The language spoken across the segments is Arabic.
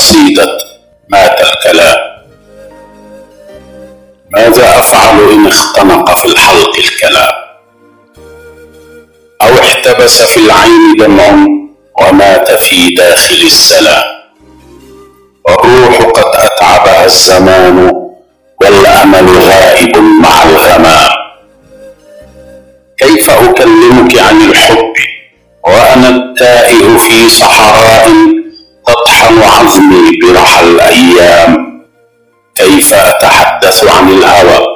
قصيدة مات الكلام. ماذا أفعل إن اختنق في الحلق الكلام، أو احتبس في العين دمع ومات في داخل السلام، والروح قد أتعبها الزمان والأمل غائب مع الغمام. كيف أكلمك عن الحب وأنا التائه في صحراء تطحن عظمي برحى الأيام؟ كيف أتحدث عن الهوى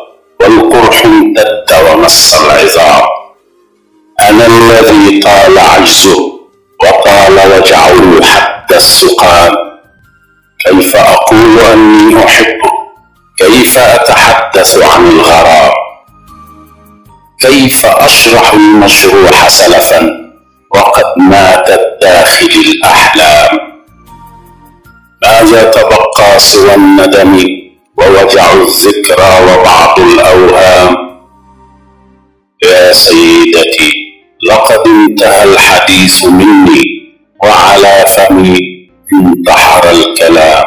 والقرح امتد ومس العظام؟ أنا الذي طال عجزه وطال وجعه حد السقام. كيف أقول أني أحبه، كيف أتحدث عن الغرام؟ كيف أشرح المجروح سلفا وقد ماتت داخل الأحلام؟ ماذا تبقى سوى الندم ووجع الذكرى وبعض الأوهام؟ يا سيدتي لقد انتهى الحديث مني وعلى فمي انتحر الكلام.